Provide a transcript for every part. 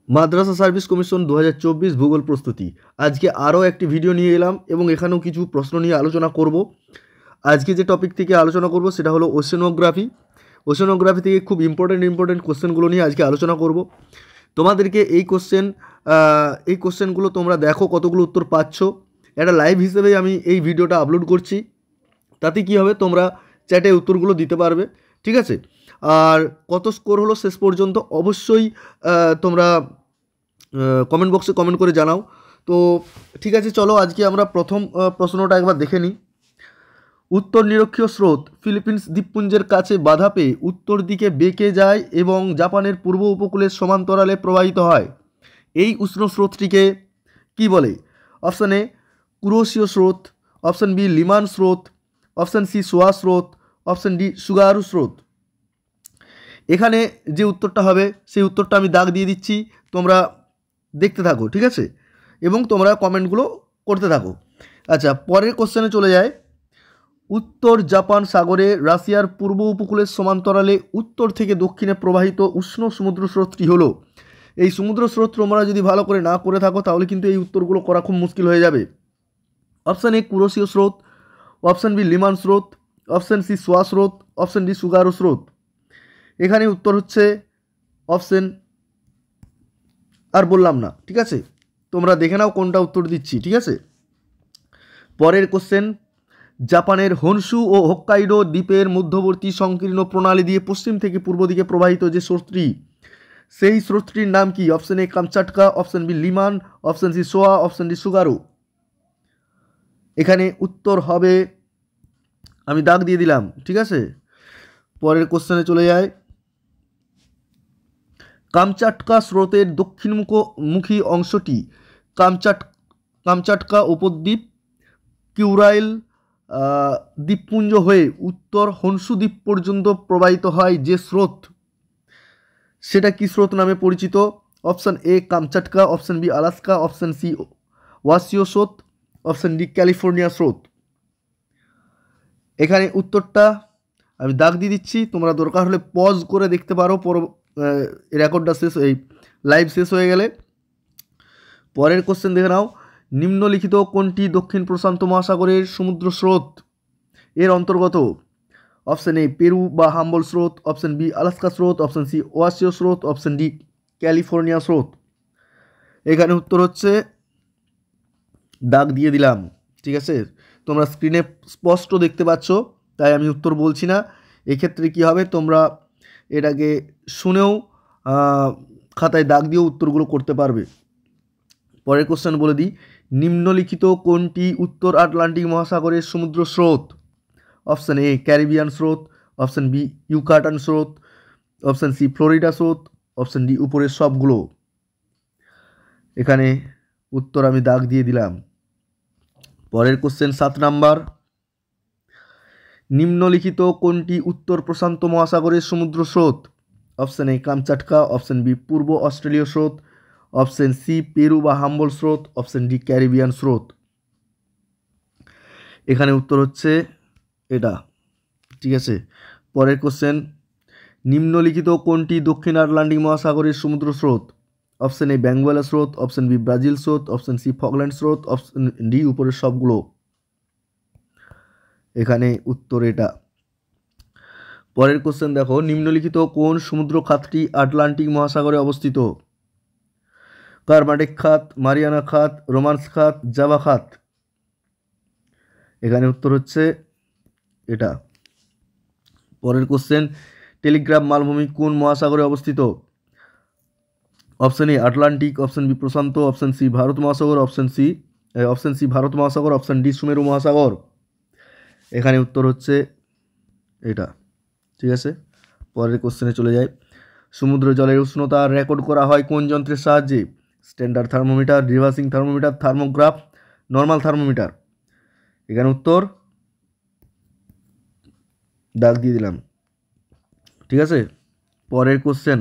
মাদ্রাসা service commission 2024 ভূগোল প্রস্তুতি। আজকে আরও একটি ভিডিও নিয়ে এলাম এবং এখানেও কিছু প্রশ্ন নিয়ে আলোচনা করব। আজকে যে টপিক থেকে আলোচনা করব সেটা হলো ওশেনোগ্রাফি। ওশেনোগ্রাফি থেকে খুব ইম্পর্টেন্ট কোশ্চেনগুলো নিয়ে আজকে আলোচনা করব। তোমাদেরকে এই কোশ্চেনগুলো তোমরা দেখো কতগুলো উত্তর পাচ্ছ। একটা লাইভ হিসেবে আমি এই ভিডিওটা আপলোড করছি, তাতে কি হবে তোমরা চ্যাটে উত্তরগুলো দিতে পারবে, ঠিক আছে? আর কত স্কোর হলো শেষ পর্যন্ত অবশ্যই তোমরা কমেন্ট বক্সে কমেন্ট করে জানাও। তো ঠিক আছে, চলো আজকে আমরা প্রথম প্রশ্নটা একবার দেখে নিই। উত্তর নিরক্ষীয় স্রোত ফিলিপিন্স দ্বীপপুঞ্জের কাছে বাধা পেয়ে উত্তর দিকে বেঁকে যায় এবং জাপানের পূর্ব উপকূলের সমান্তরালে প্রবাহিত হয়। এই উষ্ণ স্রোতটিকে কি বলে? অপশান এ কুরোশীয় স্রোত, অপশান বি লিমান স্রোত, অপশান সি সোয়া স্রোত, অপশান ডি সুগারু স্রোত। এখানে যে উত্তরটা হবে সেই উত্তরটা আমি দাগ দিয়ে দিচ্ছি, তোমরা দেখতে থাকো, ঠিক আছে? এবং তোমরা কমেন্টগুলো করতে থাকো। আচ্ছা, পরের কোশ্চেনে চলে যায়। উত্তর জাপান সাগরে রাশিয়ার পূর্ব উপকূলের সমান্তরালে উত্তর থেকে দক্ষিণে প্রবাহিত উষ্ণ সমুদ্র স্রোতটি হলো। এই সমুদ্র স্রোত তোমরা যদি ভালো করে না করে থাকো তাহলে কিন্তু এই উত্তরগুলো করা খুব মুশকিল হয়ে যাবে। অপশান এ কুরোশীয় স্রোত, অপশান বি লিমান স্রোত, অপশান সি সোয়া স্রোত, অপশান ডি সুগারু স্রোত। এখানে উত্তর হচ্ছে অপশান, আর বললাম না, ঠিক আছে? তোমরা দেখে নাও কোনটা উত্তর দিচ্ছি, ঠিক আছে? পরের কোশ্চেন। জাপানের হনসু ও হোক্কাইডো দ্বীপের মধ্যবর্তী সংকীর্ণ প্রণালী দিয়ে পশ্চিম থেকে পূর্ব দিকে প্রবাহিত যে স্রোতটি, সেই স্রোতটির নাম কি? Option A Kamchatka, option B Liman, option C Soya, option D Tsugaru. এখানে উত্তর হবে, আমি দাগ দিয়ে দিলাম, ঠিক আছে? পরের কোশ্চেনে চলে যায়। কামচাটকা স্রোতের দক্ষিণমুখী অংশটি কামচাটকা উপদ্বীপ, কিউরাইল দ্বীপপুঞ্জ হয়ে উত্তর হনসু দ্বীপ পর্যন্ত প্রবাহিত হয় যে স্রোত, সেটা কি স্রোত নামে পরিচিত? Option A Kamchatka, option B Alaska, option C Oyashio স্রোত, অপশান ডি ক্যালিফোর্নিয়া স্রোত। এখানে উত্তরটা আমি দাগ দিয়ে দিচ্ছি, তোমরা দরকার হলে পজ করে দেখতে পারো রেকর্ডটা এই লাইভ শেষ হয়ে গেলে। পরের কোশ্চেন দেখে নাও। নিম্নলিখিত কোনটি দক্ষিণ প্রশান্ত মহাসাগরের সমুদ্র স্রোত এর অন্তর্গত? অপশান এ পেরু বা হাম্বল স্রোত, অপশান বি আলাস্কা স্রোত, অপশান সি ওয়াসিও স্রোত, অপশান ডি ক্যালিফোর্নিয়া স্রোত। এখানে উত্তর হচ্ছে, দাগ দিয়ে দিলাম, ঠিক আছে? তোমরা স্ক্রিনে স্পষ্ট দেখতে পাচ্ছ, তাই আমি উত্তর বলছি না। এক্ষেত্রে কি হবে, তোমরা এটাকে শুনেও খাতায় দাগ দিয়েও উত্তরগুলো করতে পারবে। পরের কোশ্চেন বলে দিই। নিম্নলিখিত কোনটি উত্তর আটলান্টিক মহাসাগরের সমুদ্র স্রোত? অপশান এ ক্যারিবিয়ান স্রোত, অপশান বি ইউকাটান স্রোত, অপশান সি ফ্লোরিডা স্রোত, অপশান ডি উপরের সবগুলো। এখানে উত্তর আমি দাগ দিয়ে দিলাম। পরের কোশ্চেন 7 নাম্বার। নিম্নলিখিত কোনটি উত্তর প্রশান্ত মহাসাগরের সমুদ্র স্রোত? Option A Kamchatka, option B পূর্ব অস্ট্রেলীয় স্রোত, অপশান সি পেরু বা হাম্বল স্রোত, অপশান ডি ক্যারিবিয়ান স্রোত। এখানে উত্তর হচ্ছে এটা, ঠিক আছে? পরের কোশ্চেন। নিম্নলিখিত কোনটি দক্ষিণ আটলান্টিক মহাসাগরের সমুদ্র স্রোত? অপশান এ বেঙ্গুয়েলা স্রোত, অপশান বি ব্রাজিল স্রোত, অপশান সি ফকল্যান্ড স্রোত, অপশান ডি উপরের সবগুলো। এখানে উত্তর এটা। পরের কোশ্চেন দেখো। নিম্নলিখিত কোন সমুদ্র খাতটি আটলান্টিক মহাসাগরে অবস্থিত? কার্মাটিক খাত, মারিয়ানা খাত, রোমান্স খাত, জাভা খাত। এখানে উত্তর হচ্ছে এটা। পরের কোশ্চেন। টেলিগ্রাফ মালভূমি কোন মহাসাগরে অবস্থিত? Option A Atlantic, option B প্রশান্ত, অপশান সি ভারত মহাসাগর, অপশান সি ভারত মহাসাগর, অপশান ডি সুমেরু মহাসাগর। এখানে উত্তর হচ্ছে এটা, ঠিক আছে? পরের কোশ্চেনে চলে যায়। সমুদ্র জলের উষ্ণতা রেকর্ড করা হয় কোন যন্ত্রের সাহায্যে? Standard thermometer, reversing thermometer, thermograph, normal thermometer. এখানে উত্তর দাগ দিয়ে দিলাম, ঠিক আছে? পরের কোশ্চেন।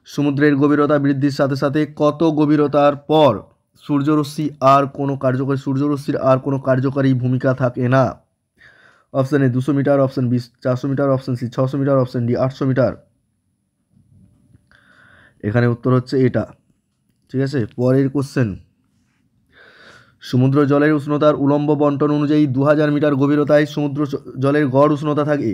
সমুদ্রের গভীরতা বৃদ্ধির সাথে সাথে কত গভীরতার পর সূর্যরশ্মির আর কোনো কার্যকারী ভূমিকা থাকে না? Option A 200 metre, option B 400 metre, option C 600 metre, option D 800 metre. এখানে উত্তর হচ্ছে এটা, ঠিক আছে। পরের কোশ্চেন, সমুদ্র জলের উষ্ণতার উলম্ব বন্টন অনুযায়ী 2000 মিটার গভীরতায় সমুদ্র জলের গড় উষ্ণতা থাকে।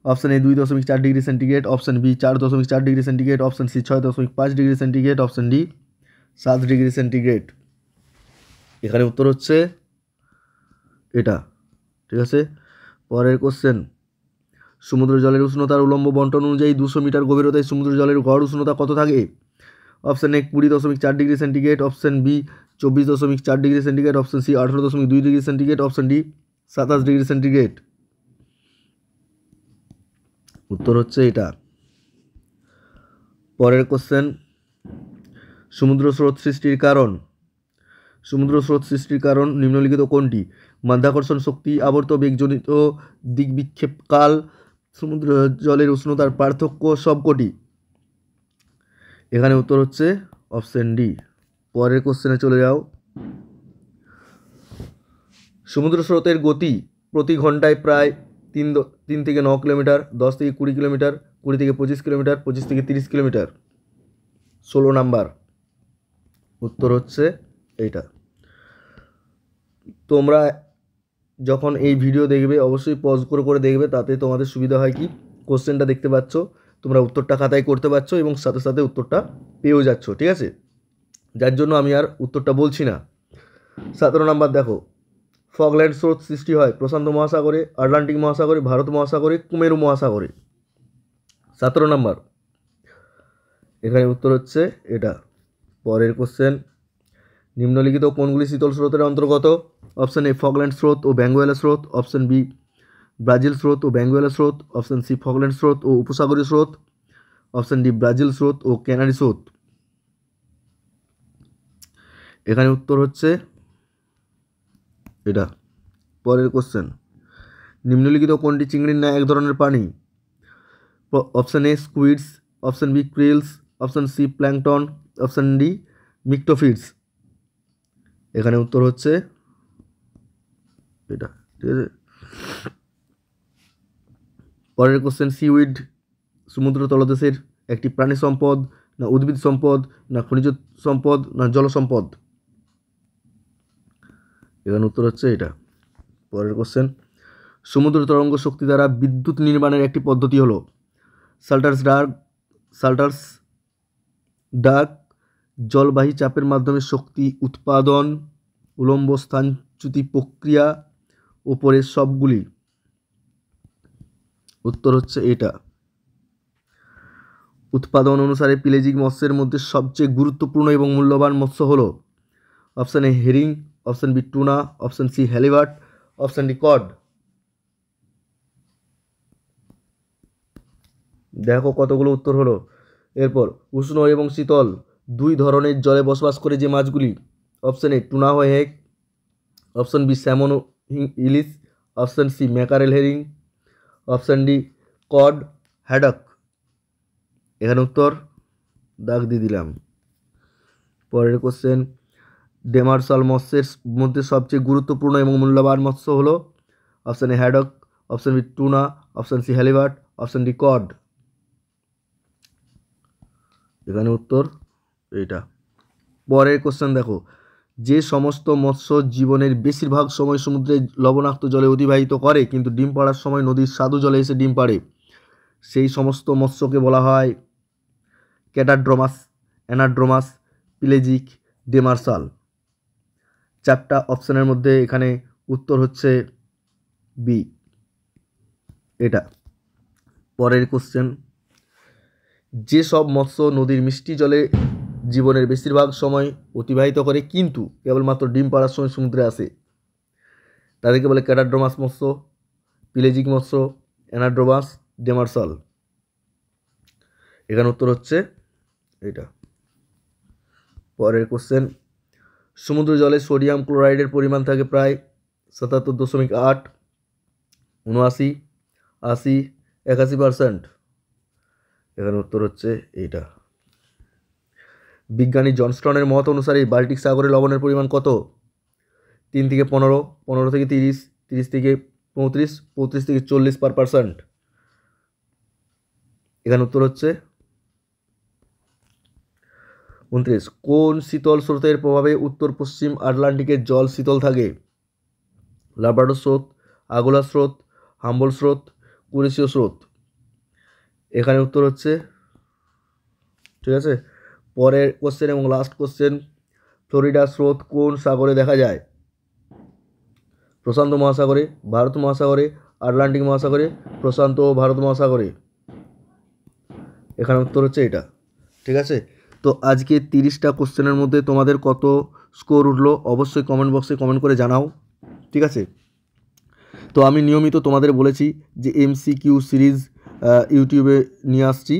Option A 2.4 degree centigrade, option B 4.4 degree centigrade, option C 6.5 degree centigrade, option D 7 degree centigrade. এখানে উত্তর হচ্ছে এটা। ঠিক আছে। পরের কোশ্চেন, সমুদ্র জলের উষ্ণতার উলম্ব বন্টন অনুযায়ী 200 মিটার গভীরতায় সমুদ্র জলের গড় উষ্ণতা কত থাকে? Option A 20.4 degree centigrade, option B 24.4 degree centigrade, option C 18.2 degree centigrade, option D 27 degree centigrade. উত্তর হচ্ছে এটা। পরের কোশ্চেন, সমুদ্র স্রোত সৃষ্টির কারণ। সমুদ্র স্রোত সৃষ্টির কারণ নিম্নলিখিত কোনটি? মাধ্যাকর্ষণ শক্তি, আবর্ত বেগজনিত দিক বিক্ষেপ কাল, সমুদ্র জলের উষ্ণতার পার্থক্য, সবকটি। এখানে উত্তর হচ্ছে অপশন ডি। পরের কোশ্চেনে চলে যাও। সমুদ্র স্রোতের গতি প্রতি ঘন্টায় প্রায় 3 থেকে 9 কিলোমিটার, 10 থেকে 20 কিলোমিটার, 20 থেকে 25 কিলোমিটার, 25 থেকে 30 কিলোমিটার। 16 নাম্বার। উত্তর হচ্ছে এইটা। তোমরা যখন এই ভিডিও দেখবে অবশ্যই পজ করে দেখবে, তাতে তোমাদের সুবিধা হয় কি, কোশ্চেনটা দেখতে পাচ্ছ, তোমরা উত্তরটা খাতায় করতে পারছো এবং সাথে সাথে উত্তরটা পেয়েও যাচ্ছ। ঠিক আছে, যার জন্য আমি আর উত্তরটা বলছি না। 17 নাম্বার দেখো, ফগল্যান্ড স্রোত সৃষ্টি হয় প্রশান্ত মহাসাগরে, আটলান্টিক মহাসাগরে, ভারত মহাসাগরে, কুমেরু মহাসাগরে। 17 নাম্বার। এখানে উত্তর হচ্ছে এটা। পরের কোশ্চেন, নিম্নলিখিত কোনগুলি শীতল স্রোতের অন্তর্গত? অপশান এ ফগল্যান্ড স্রোত ও বেঙ্গুয়েলা স্রোত, অপশান বি ব্রাজিল স্রোত ও বেঙ্গুয়েলা স্রোত, অপশান সি ফগল্যান্ড স্রোত ও উপসাগরীয় স্রোত, অপশান ডি ব্রাজিল স্রোত ও ক্যানারি স্রোত। এখানে উত্তর হচ্ছে এটা। পরের কোশ্চেন, নিম্নলিখিত কোনটি চিংড়ির ন্যায় এক ধরনের প্রাণী? Option A squids, option B krills, option C plankton, option D myctophids. এখানে উত্তর হচ্ছে এটা। ঠিক আছে। পরের কোশ্চেন, সিউইড সমুদ্র তলদেশের একটি প্রাণী সম্পদ, না উদ্ভিদ সম্পদ, না খনিজ সম্পদ, না জল সম্পদ? এখানে উত্তর হচ্ছে এটা। পরের কোশ্চেন, সমুদ্র তরঙ্গ শক্তি দ্বারা বিদ্যুৎ নির্মাণের একটি পদ্ধতি হলো সাল্টার্স ডাক, জলবাহী চাপের মাধ্যমে শক্তি উৎপাদন, উলম্ব স্থানচ্যুতি প্রক্রিয়া, উপরের সবগুলি। উত্তর হচ্ছে এটা। উৎপাদন অনুসারে পেলেজিক মৎস্যের মধ্যে সবচেয়ে গুরুত্বপূর্ণ এবং মূল্যবান মৎস্য হলো option A herring, option B tuna, option C halibut, option D cod. দেখো কতগুলো উত্তর হলো। এরপর, উষ্ণ এবং শীতল দুই ধরনের জলে বসবাস করে যে মাছগুলি, option A tuna hake, option B salmon ইলিশ, option C mackerel herring, option D cod haddock. এখানে উত্তর দাগ দিয়ে দিলাম। পরের কোশ্চেন, ডেমারসাল মৎস্যের মধ্যে সবচেয়ে গুরুত্বপূর্ণ এবং মূল্যবান মৎস্য হলো option A haddock, option B tuna, option C halibut, option D cod. এখানে উত্তর এইটা। পরের কোশ্চেন দেখো, যে সমস্ত মৎস্য জীবনের বেশিরভাগ সময় সমুদ্রে লবণাক্ত জলে অতিবাহিত করে কিন্তু ডিম পাড়ার সময় নদীর স্বাদু জলে এসে ডিম পাড়ে, সেই সমস্ত মৎস্যকে বলা হয় ক্যাটাড্রমাস, অ্যানাড্রোমাস, পিলেজিক, ডেমারসাল। 4টা অপশানের মধ্যে এখানে উত্তর হচ্ছে বি, এটা। পরের কোশ্চেন, যেসব মৎস্য নদীর মিষ্টি জলে জীবনের বেশিরভাগ সময় অতিবাহিত করে কিন্তু কেবলমাত্র ডিম পাড়ার সময় সমুদ্রে আসে, তাদেরকে বলে ক্যাটাড্রোমাস মৎস্য, পিলেজিক মৎস্য, অ্যানাড্রোমাস, ডেমারসাল। এখানে উত্তর হচ্ছে এটা। পরের কোশ্চেন, সমুদ্র জলে সোডিয়াম ক্লোরাইডের পরিমাণ থাকে প্রায় 77.8, 79, 80, 81%। এখানে উত্তর হচ্ছে এইটা। বিজ্ঞানী জনস্টনের মত অনুসারে বাল্টিক সাগরে লবণের পরিমাণ কত? 3 থেকে 15, 15 থেকে 30, 30 থেকে 35, 35 থেকে 40%। এখানে উত্তর হচ্ছে 29 কোন শীতল স্রোতের প্রভাবে উত্তর পশ্চিম আটলান্টিকের জল শীতল থাকে? লাব্রাডোর স্রোত, আগোলা স্রোত, হাম্বল স্রোত, কুরেশীয় স্রোত। এখানে উত্তর হচ্ছে, ঠিক আছে। পরের কোশ্চেন এবং লাস্ট কোশ্চেন, ফ্লোরিডা স্রোত কোন সাগরে দেখা যায়? প্রশান্ত মহাসাগরে, ভারত মহাসাগরে, আটলান্টিক মহাসাগরে, প্রশান্ত ও ভারত মহাসাগরে। এখানে উত্তর হচ্ছে এটা, ঠিক আছে। তো আজকে 30টা কোশ্চেনের মধ্যে তোমাদের কত স্কোর উঠলো অবশ্যই কমেন্ট বক্সে কমেন্ট করে জানাও, ঠিক আছে। তো আমি নিয়মিত তোমাদের বলেছি যে MCQ সিরিজ ইউটিউবে নিয়ে আসছি,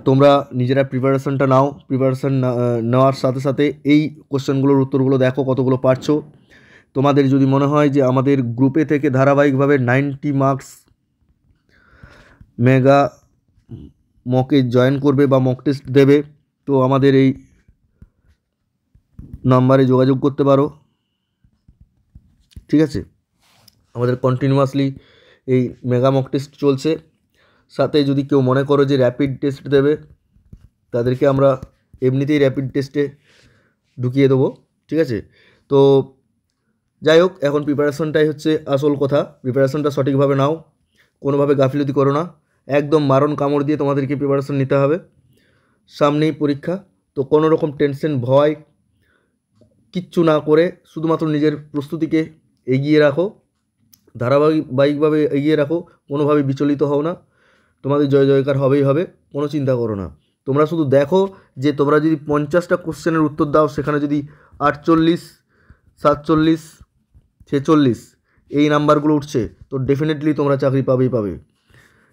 তোমরা নিজেরা প্রিপারেশনটা নাও, প্রিপারেশন নেওয়ার সাথে সাথে এই কোশ্চেনগুলোর উত্তরগুলো দেখো কতগুলো পারছো। তোমাদের যদি মনে হয় যে আমাদের গ্রুপে থেকে ধারাবাহিকভাবে 90 মার্কস মেগা মকে জয়েন করবে বা মক টেস্ট দেবে, তো আমাদের এই নাম্বারে যোগাযোগ করতে পারো, ঠিক আছে। আমাদের কন্টিনিউয়াসলি এই মেগা মক টেস্ট চলছে। সাথে যদি কেউ মনে করো যে র্যাপিড টেস্ট দেবে, তাদেরকে আমরা এমনিতেই র্যাপিড টেস্টে ঢুকিয়ে দেবো, ঠিক আছে। তো যাই হোক, এখন প্রিপারেশনটাই হচ্ছে আসল কথা। প্রিপারেশনটা সঠিকভাবে নাও, কোনোভাবে গাফিলতি করো না, একদম মারণ কামড় দিয়ে তোমাদেরকে প্রিপারেশন নিতে হবে। সামনেই পরীক্ষা, তো কোনো রকম টেনশন ভয় কিচ্ছু না করে শুধুমাত্র নিজের প্রস্তুতিকে এগিয়ে রাখো, ধারাবাহিকভাবে এগিয়ে রাখো, কোনোভাবে বিচলিত হও না, তোমাদের জয় জয়কার হবেই হবে, কোনো চিন্তা করো না। তোমরা শুধু দেখো যে তোমরা যদি 50টা কোশ্চেনের উত্তর দাও, সেখানে যদি 48, 47, 46 এই নাম্বারগুলো উঠছে, তো ডেফিনেটলি তোমরা চাকরি পাবে,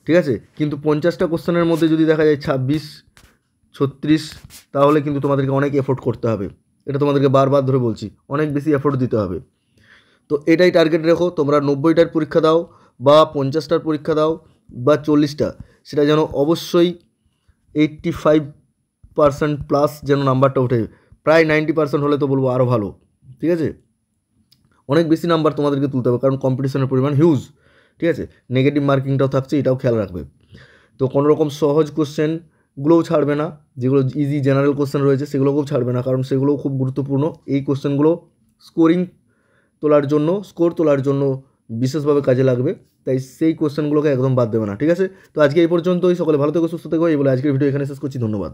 ঠিক আছে। কিন্তু 50টা কোশ্চেনের মধ্যে যদি দেখা যায় 26, 36, তাহলে কিন্তু তোমাদেরকে অনেক এফোর্ট করতে হবে। এটা তোমাদেরকে বারবার ধরে বলছি, অনেক বেশি এফোর্ট দিতে হবে। তো এটাই টার্গেট রেখো, তোমরা 90টার পরীক্ষা দাও বা 50টার পরীক্ষা দাও বা 40টা, সেটা যেন অবশ্যই 85% প্লাস যেন নাম্বারটা ওঠে। প্রায় 90% হলে তো বলবো আরও ভালো, ঠিক আছে। অনেক বেশি নাম্বার তোমাদেরকে তুলতে হবে, কারণ কম্পিটিশনের পরিমাণ হিউজ, ঠিক আছে। নেগেটিভ মার্কিংটাও থাকছে, এটাও খেয়াল রাখবে। তো কোনো রকম সহজ কোশ্চেনগুলোও ছাড়বে না, যেগুলো ইজি জেনারেল কোশ্চেন রয়েছে সেগুলোকেও ছাড়বে না, কারণ সেগুলোও খুব গুরুত্বপূর্ণ। এই কোশ্চেনগুলো স্কোর তোলার জন্য বিশেষভাবে কাজে লাগবে, তাই সেই কোশ্চেনগুলোকে একদম বাদ দেবে না, ঠিক আছে। তো আজকে এই পর্যন্তই, সকলে ভালো থেকো, সুস্থ থেকো, এই বলে আজকের ভিডিও এখানে শেষ করছি। ধন্যবাদ।